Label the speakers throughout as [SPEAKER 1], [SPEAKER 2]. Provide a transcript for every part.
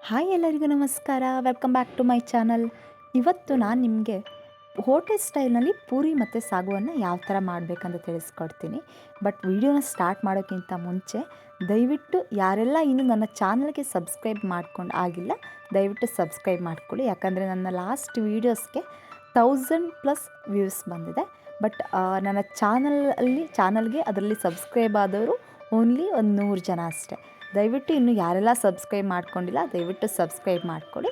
[SPEAKER 1] Hi ಎಲ್ಲರಿಗೂ ನಮಸ್ಕಾರ. Welcome back to my channel. ಇವತ್ತು ನಾನು ನಿಮಗೆ ಹೋಟೆಲ್ ಸ್ಟೈಲ್ನಲ್ಲಿ ಪೂರಿ ಮತ್ತು ಸಾಗುವನ್ನು ಯಾವ ಥರ ಮಾಡಬೇಕಂತ ತಿಳಿಸ್ಕೊಡ್ತೀನಿ. ಬಟ್ ವಿಡಿಯೋನ ಸ್ಟಾರ್ಟ್ ಮಾಡೋಕ್ಕಿಂತ ಮುಂಚೆ ದಯವಿಟ್ಟು ಯಾರೆಲ್ಲ ಇನ್ನೂ ನನ್ನ ಚಾನಲ್ಗೆ ಸಬ್ಸ್ಕ್ರೈಬ್ ಮಾಡ್ಕೊಂಡು ಆಗಿಲ್ಲ, ದಯವಿಟ್ಟು ಸಬ್ಸ್ಕ್ರೈಬ್ ಮಾಡ್ಕೊಳ್ಳಿ. ಯಾಕಂದರೆ ನನ್ನ ಲಾಸ್ಟ್ ವೀಡಿಯೋಸ್ಗೆ 1000+ ವ್ಯೂಸ್ ಬಂದಿದೆ. ಬಟ್ ನನ್ನ ಚಾನಲ್ಗೆ ಅದರಲ್ಲಿ ಸಬ್ಸ್ಕ್ರೈಬ್ ಆದವರು ಓನ್ಲಿ ಒಂದು 100 ಜನ ಅಷ್ಟೇ. ದಯವಿಟ್ಟು ಇನ್ನೂ ಯಾರೆಲ್ಲ ಸಬ್ಸ್ಕ್ರೈಬ್ ಮಾಡ್ಕೊಂಡಿಲ್ಲ ದಯವಿಟ್ಟು ಸಬ್ಸ್ಕ್ರೈಬ್ ಮಾಡ್ಕೊಳ್ಳಿ.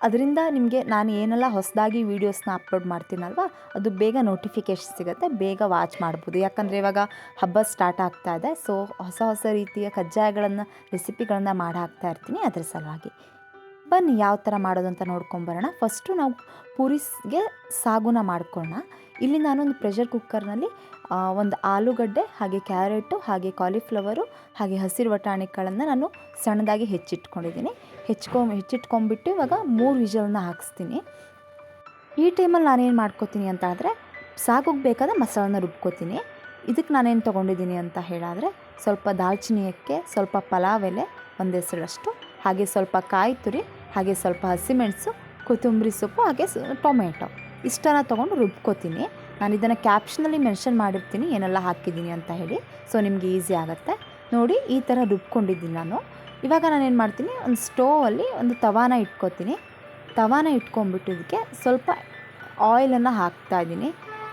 [SPEAKER 1] ಅದರಿಂದ ನಿಮಗೆ ನಾನು ಏನೆಲ್ಲ ಹೊಸದಾಗಿ ವೀಡಿಯೋಸ್ನ ಅಪ್ಲೋಡ್ ಮಾಡ್ತೀನಲ್ವ ಅದು ಬೇಗ ನೋಟಿಫಿಕೇಷನ್ ಸಿಗುತ್ತೆ, ಬೇಗ ವಾಚ್ ಮಾಡ್ಬೋದು. ಯಾಕಂದರೆ ಇವಾಗ ಹಬ್ಬ ಸ್ಟಾರ್ಟ್ ಆಗ್ತಾ ಇದೆ. ಸೊ ಹೊಸ ರೀತಿಯ ಕಜ್ಜಾಯಗಳನ್ನು ರೆಸಿಪಿಗಳನ್ನು ಮಾಡಿ ಹಾಕ್ತಾ ಇರ್ತೀನಿ. ಅದರ ಸಲುವಾಗಿ ಬನ್ನಿ ಯಾವ ಥರ ಮಾಡೋದು ಅಂತ ನೋಡ್ಕೊಂಬರೋಣ. ಫಸ್ಟು ನಾವು ಪೂರಿಗೆ ಸಾಗುನ ಮಾಡ್ಕೊಳ್ಳೋಣ. ಇಲ್ಲಿ ನಾನೊಂದು ಪ್ರೆಷರ್ ಕುಕ್ಕರ್ನಲ್ಲಿ ಒಂದು ಆಲೂಗಡ್ಡೆ, ಹಾಗೆ ಕ್ಯಾರೆಟು, ಹಾಗೆ ಕಾಲಿಫ್ಲವರು, ಹಾಗೆ ಹಸಿರು ಬಟಾಣಿಗಳನ್ನು ನಾನು ಸಣ್ಣದಾಗಿ ಹೆಚ್ಚಿಟ್ಕೊಂಡಿದ್ದೀನಿ. ಹೆಚ್ಚಿಟ್ಕೊಂಡ್ಬಿಟ್ಟು ಇವಾಗ 3 ವಿಷಲ್ನ ಹಾಕಿಸ್ತೀನಿ. ಈ ಟೈಮಲ್ಲಿ ನಾನೇನು ಮಾಡ್ಕೋತೀನಿ ಅಂತ ಆದರೆ ಸಾಗುಗೆ ಬೇಕಾದ ಮಸಾಲನ ರುಬ್ಕೋತೀನಿ. ಇದಕ್ಕೆ ನಾನೇನು ತೊಗೊಂಡಿದ್ದೀನಿ ಅಂತ ಹೇಳಿದ್ರೆ ಸ್ವಲ್ಪ ದಾಲ್ಚಿನ್ನಿ ಅಕ್ಕೆ, ಸ್ವಲ್ಪ ಪಲಾವ್ ಎಲೆ, ಒಂದು ಹೆಸರಷ್ಟು, ಹಾಗೆ ಸ್ವಲ್ಪ ಕಾಯಿ ತುರಿ, ಹಾಗೆ ಸ್ವಲ್ಪ ಹಸಿಮೆಣಸು, ಕೊತ್ತಂಬರಿ ಸೊಪ್ಪು, ಹಾಗೆ ಟೊಮೆಟೊ ಇಷ್ಟನ್ನು ತೊಗೊಂಡು ರುಬ್ಕೋತೀನಿ. ನಾನು ಇದನ್ನು ಕ್ಯಾಪ್ಷನಲ್ಲಿ ಮೆನ್ಷನ್ ಮಾಡಿರ್ತೀನಿ ಏನೆಲ್ಲ ಹಾಕಿದ್ದೀನಿ ಅಂತ ಹೇಳಿ, ಸೊ ನಿಮಗೆ ಈಸಿ ಆಗುತ್ತೆ ನೋಡಿ. ಈ ಥರ ರುಬ್ಕೊಂಡಿದ್ದೀನಿ ನಾನು. ಇವಾಗ ನಾನೇನು ಮಾಡ್ತೀನಿ, ಒಂದು ಸ್ಟೋವಲ್ಲಿ ಒಂದು ತವಾನ ಇಟ್ಕೋತೀನಿ. ತವಾನ ಇಟ್ಕೊಂಡ್ಬಿಟ್ಟು ಇದಕ್ಕೆ ಸ್ವಲ್ಪ ಆಯಿಲನ್ನು ಹಾಕ್ತಾಯಿದ್ದೀನಿ.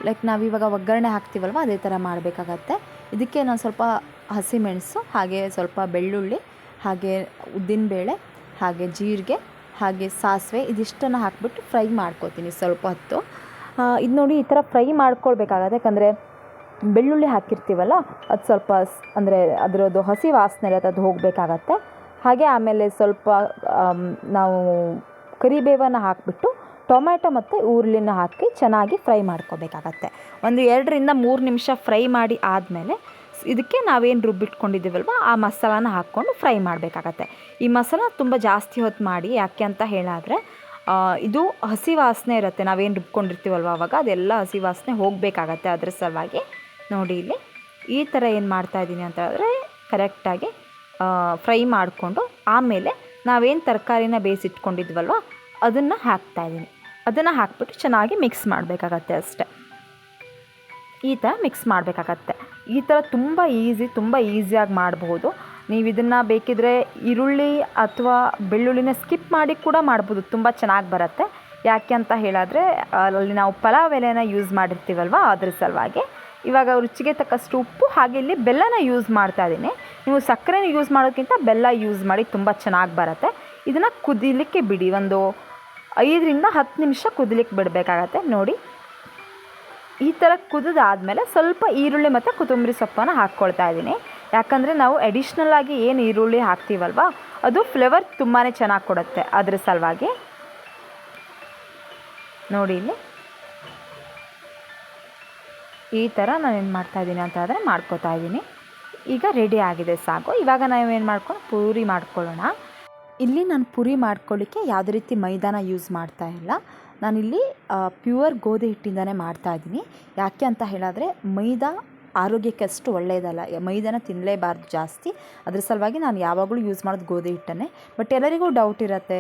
[SPEAKER 1] ಲೈಕ್ ನಾವಿವಾಗ ಒಗ್ಗರಣೆ ಹಾಕ್ತೀವಲ್ವ ಅದೇ ಥರ ಮಾಡಬೇಕಾಗತ್ತೆ. ಇದಕ್ಕೆ ನಾನು ಸ್ವಲ್ಪ ಹಸಿಮೆಣಸು, ಹಾಗೆ ಸ್ವಲ್ಪ ಬೆಳ್ಳುಳ್ಳಿ, ಹಾಗೆ ಉದ್ದಿನಬೇಳೆ, ಹಾಗೆ ಜೀರಿಗೆ, ಹಾಗೆ ಸಾಸಿವೆ ಇದಿಷ್ಟನ್ನು ಹಾಕಿಬಿಟ್ಟು ಫ್ರೈ ಮಾಡ್ಕೋತೀನಿ ಸ್ವಲ್ಪ ಹೊತ್ತು. ಇದು ನೋಡಿ ಈ ಥರ ಫ್ರೈ ಮಾಡ್ಕೊಳ್ಬೇಕಾಗತ್ತೆ. ಯಾಕಂದರೆ ಬೆಳ್ಳುಳ್ಳಿ ಹಾಕಿರ್ತೀವಲ್ಲ ಅದು ಸ್ವಲ್ಪ ಅಂದರೆ ಅದರದ್ದು ಹಸಿ ವಾಸನೆ ಇರುತ್ತೆ, ಅದು ಹೋಗಬೇಕಾಗತ್ತೆ. ಹಾಗೆ ಆಮೇಲೆ ಸ್ವಲ್ಪ ನಾವು ಕರಿಬೇವನ್ನು ಹಾಕಿಬಿಟ್ಟು ಟೊಮೆಟೊ ಮತ್ತು ಈರುಳ್ಳಿನ ಹಾಕಿ ಚೆನ್ನಾಗಿ ಫ್ರೈ ಮಾಡ್ಕೋಬೇಕಾಗತ್ತೆ. ಒಂದು 2-3 ನಿಮಿಷ ಫ್ರೈ ಮಾಡಿ ಆದಮೇಲೆ ಇದಕ್ಕೆ ನಾವೇನು ರುಬ್ಬಿಟ್ಕೊಂಡಿದ್ದೀವಲ್ವ ಆ ಮಸಾಲಾನ ಹಾಕ್ಕೊಂಡು ಫ್ರೈ ಮಾಡಬೇಕಾಗತ್ತೆ. ಈ ಮಸಾಲ ತುಂಬ ಜಾಸ್ತಿ ಹೊತ್ತು ಮಾಡಿ, ಯಾಕೆ ಅಂತ ಹೇಳಿದ್ರೆ ಇದು ಹಸಿ ವಾಸನೆ ಇರುತ್ತೆ. ನಾವೇನು ರುಬ್ಕೊಂಡಿರ್ತೀವಲ್ವ ಆವಾಗ ಅದೆಲ್ಲ ಹಸಿ ವಾಸನೆ ಹೋಗಬೇಕಾಗತ್ತೆ. ಅದ್ರ ಸಲುವಾಗಿ ನೋಡಿ ಇಲ್ಲಿ ಈ ಥರ ಏನು ಮಾಡ್ತಾಯಿದ್ದೀನಿ ಅಂತ ಹೇಳಿದ್ರೆ ಕರೆಕ್ಟಾಗಿ ಫ್ರೈ ಮಾಡಿಕೊಂಡು ಆಮೇಲೆ ನಾವೇನು ತರಕಾರಿನ ಬೇಯಿಸಿಟ್ಕೊಂಡಿದ್ವಲ್ವ ಅದನ್ನು ಹಾಕ್ತಾಯಿದ್ದೀನಿ. ಅದನ್ನು ಹಾಕ್ಬಿಟ್ಟು ಚೆನ್ನಾಗಿ ಮಿಕ್ಸ್ ಮಾಡಬೇಕಾಗತ್ತೆ ಅಷ್ಟೆ. ಈ ಥರ ಮಿಕ್ಸ್ ಮಾಡಬೇಕಾಗತ್ತೆ. ಈ ಥರ ತುಂಬ ಈಸಿಯಾಗಿ ಮಾಡಬಹುದು. ನೀವು ಇದನ್ನು ಬೇಕಿದ್ರೆ ಈರುಳ್ಳಿ ಅಥವಾ ಬೆಳ್ಳುಳ್ಳಿನ ಸ್ಕಿಪ್ ಮಾಡಿ ಕೂಡ ಮಾಡ್ಬೋದು, ತುಂಬ ಚೆನ್ನಾಗಿ ಬರುತ್ತೆ. ಯಾಕೆ ಅಂತ ಹೇಳಿದ್ರೆ ಅಲ್ಲಿ ನಾವು ಪಲಾವ್ ಎಲೆನ ಯೂಸ್ ಮಾಡಿರ್ತೀವಲ್ವ ಅದ್ರ ಸಲುವಾಗಿ. ಇವಾಗ ರುಚಿಗೆ ತಕ್ಕಷ್ಟು ಉಪ್ಪು, ಹಾಗೆ ಇಲ್ಲಿ ಬೆಲ್ಲನ ಯೂಸ್ ಮಾಡ್ತಾಯಿದ್ದೀನಿ. ನೀವು ಸಕ್ಕರೆನ ಯೂಸ್ ಮಾಡೋಕ್ಕಿಂತ ಬೆಲ್ಲ ಯೂಸ್ ಮಾಡಿ ತುಂಬ ಚೆನ್ನಾಗಿ ಬರುತ್ತೆ. ಇದನ್ನು ಕುದಿಲಿಕ್ಕೆ ಬಿಡಿ, ಒಂದು 5-10 ನಿಮಿಷ ಕುದಿಲಿಕ್ಕೆ ಬಿಡಬೇಕಾಗತ್ತೆ. ನೋಡಿ ಈ ಥರ ಕುದಿದಾದಮೇಲೆ ಸ್ವಲ್ಪ ಈರುಳ್ಳಿ ಮತ್ತು ಕೊತ್ತಂಬರಿ ಸೊಪ್ಪನ್ನು ಹಾಕ್ಕೊಳ್ತಾ ಇದ್ದೀನಿ. ಯಾಕಂದರೆ ನಾವು ಅಡಿಷ್ನಲ್ ಆಗಿ ಏನು ಈರುಳ್ಳಿ ಹಾಕ್ತೀವಲ್ವ ಅದು ಫ್ಲೇವರ್ ತುಂಬಾ ಚೆನ್ನಾಗಿ ಕೊಡುತ್ತೆ. ಅದ್ರ ಸಲುವಾಗಿ ನೋಡಿ ಇಲ್ಲಿ ಈ ಥರ ನಾನೇನು ಮಾಡ್ತಾಯಿದ್ದೀನಿ ಅಂತ ಆದರೆ ಮಾಡ್ಕೋತಾ ಇದ್ದೀನಿ. ಈಗ ರೆಡಿ ಆಗಿದೆ ಸಾಗು. ಇವಾಗ ನಾವೇನು ಮಾಡ್ಕೊಂಡು ಪೂರಿ ಮಾಡ್ಕೊಳ್ಳೋಣ. ಇಲ್ಲಿ ನಾನು ಪೂರಿ ಮಾಡ್ಕೊಳ್ಳಿಕ್ಕೆ ಯಾವುದೇ ರೀತಿ ಮೈದಾನ ಯೂಸ್ ಮಾಡ್ತಾ ಇಲ್ಲ. ನಾನಿಲ್ಲಿ ಪ್ಯೂರ್ ಗೋಧಿ ಹಿಟ್ಟಿಂದನೇ ಮಾಡ್ತಾಯಿದ್ದೀನಿ. ಯಾಕೆ ಅಂತ ಹೇಳಿದ್ರೆ ಮೈದಾ ಆರೋಗ್ಯಕ್ಕೆ ಅಷ್ಟು ಒಳ್ಳೆಯದಲ್ಲ, ಮೈದಾನ ತಿನ್ನಲೇಬಾರ್ದು ಜಾಸ್ತಿ. ಅದ್ರ ಸಲುವಾಗಿ ನಾನು ಯಾವಾಗಲೂ ಯೂಸ್ ಮಾಡೋದು ಗೋಧಿ ಹಿಟ್ಟನ್ನೇ. ಬಟ್ ಎಲ್ಲರಿಗೂ ಡೌಟ್ ಇರುತ್ತೆ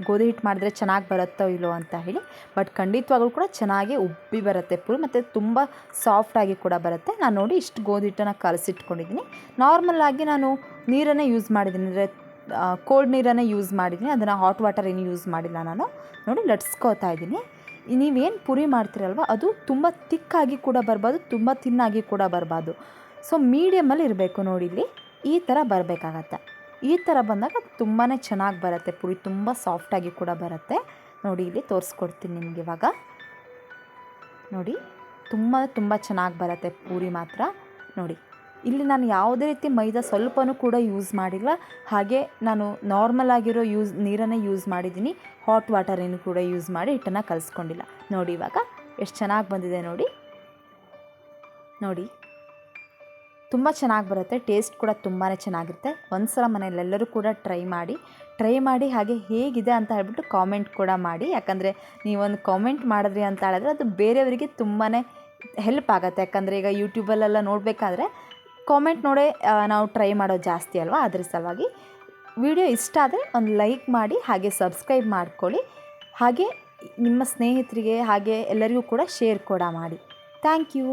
[SPEAKER 1] ಗೋಧಿ ಹಿಟ್ಟು ಮಾಡಿದ್ರೆ ಚೆನ್ನಾಗಿ ಬರುತ್ತೋ ಇಲ್ಲೋ ಅಂತ ಹೇಳಿ. ಬಟ್ ಖಂಡಿತವಾಗ್ಲೂ ಕೂಡ ಚೆನ್ನಾಗಿ ಉಬ್ಬಿ ಬರುತ್ತೆ ಪೂರಿ, ಮತ್ತು ತುಂಬ ಸಾಫ್ಟಾಗಿ ಕೂಡ ಬರುತ್ತೆ. ನಾನು ನೋಡಿ ಇಷ್ಟು ಗೋಧಿ ಹಿಟ್ಟನ್ನು ಕಲಸಿಟ್ಕೊಂಡಿದ್ದೀನಿ. ನಾರ್ಮಲಾಗಿ ನಾನು ನೀರನ್ನೇ ಯೂಸ್ ಮಾಡಿದ್ದೀನಿ, ಅಂದರೆ ಕೋಲ್ಡ್ ನೀರನ್ನೇ ಯೂಸ್ ಮಾಡಿದ್ದೀನಿ. ಅದನ್ನು ಹಾಟ್ ವಾಟರ್ ಏನು ಯೂಸ್ ಮಾಡಿಲ್ಲ ನಾನು. ನೋಡಿ ಲಟ್ಸ್ಕೋತಾ ಇದ್ದೀನಿ. ನೀವೇನು ಪೂರಿ ಮಾಡ್ತೀರಲ್ವ ಅದು ತುಂಬ ತಿಕ್ಕಾಗಿ ಕೂಡ ಬರಬಾರ್ದು, ತುಂಬ ತಿನ್ನಾಗಿ ಕೂಡ ಬರಬಾರ್ದು. ಸೊ ಮೀಡಿಯಮಲ್ಲಿ ಇರಬೇಕು. ನೋಡಿ ಇಲ್ಲಿ ಈ ಥರ ಬರಬೇಕಾಗತ್ತೆ. ಈ ಥರ ಬಂದಾಗ ತುಂಬಾ ಚೆನ್ನಾಗಿ ಬರುತ್ತೆ ಪೂರಿ, ತುಂಬ ಸಾಫ್ಟಾಗಿ ಕೂಡ ಬರುತ್ತೆ. ನೋಡಿ ಇಲ್ಲಿ ತೋರಿಸ್ಕೊಡ್ತೀನಿ ನಿಮಗೆ. ಇವಾಗ ನೋಡಿ ತುಂಬ ಚೆನ್ನಾಗಿ ಬರುತ್ತೆ ಪೂರಿ ಮಾತ್ರ. ನೋಡಿ ಇಲ್ಲಿ ನಾನು ಯಾವುದೇ ರೀತಿ ಮೈದಾ ಸ್ವಲ್ಪನೂ ಕೂಡ ಯೂಸ್ ಮಾಡಿಲ್ಲ. ಹಾಗೆ ನಾನು ನಾರ್ಮಲ್ ಆಗಿರೋ ನೀರನ್ನೇ ಯೂಸ್ ಮಾಡಿದ್ದೀನಿ. ಹಾಟ್ ವಾಟರೇನು ಕೂಡ ಯೂಸ್ ಮಾಡಿ ಹಿಟ್ಟನ್ನು ಕಲಿಸ್ಕೊಂಡಿಲ್ಲ. ನೋಡಿ ಇವಾಗ ಎಷ್ಟು ಚೆನ್ನಾಗಿ ಬಂದಿದೆ ನೋಡಿ. ನೋಡಿ ತುಂಬ ಚೆನ್ನಾಗಿ ಬರುತ್ತೆ, ಟೇಸ್ಟ್ ಕೂಡ ತುಂಬಾ ಚೆನ್ನಾಗಿರುತ್ತೆ. ಒಂದು ಸಲ ಮನೆಯಲ್ಲೆಲ್ಲರೂ ಕೂಡ ಟ್ರೈ ಮಾಡಿ ಹಾಗೆ ಹೇಗಿದೆ ಅಂತ ಹೇಳ್ಬಿಟ್ಟು ಕಾಮೆಂಟ್ ಕೂಡ ಮಾಡಿ. ಯಾಕಂದರೆ ನೀವೊಂದು ಕಾಮೆಂಟ್ ಮಾಡಿದ್ರಿ ಅಂತ ಹೇಳಿದ್ರೆ ಅದು ಬೇರೆಯವರಿಗೆ ತುಂಬಾ ಹೆಲ್ಪ್ ಆಗುತ್ತೆ. ಯಾಕಂದರೆ ಈಗ ಯೂಟ್ಯೂಬಲ್ಲೆಲ್ಲ ನೋಡಬೇಕಾದ್ರೆ ಕಾಮೆಂಟ್ ನೋಡೇ ನಾವು ಟ್ರೈ ಮಾಡೋದು ಜಾಸ್ತಿ ಅಲ್ವಾ. ಅದ್ರ ಸಲುವಾಗಿ ವಿಡಿಯೋ ಇಷ್ಟ ಆದರೆ ಒಂದು ಲೈಕ್ ಮಾಡಿ, ಹಾಗೆ ಸಬ್ಸ್ಕ್ರೈಬ್ ಮಾಡ್ಕೊಳ್ಳಿ. ಹಾಗೆ ನಿಮ್ಮ ಸ್ನೇಹಿತರಿಗೆ ಹಾಗೆ ಎಲ್ಲರಿಗೂ ಕೂಡ ಶೇರ್ ಕೂಡ ಮಾಡಿ. Thank you.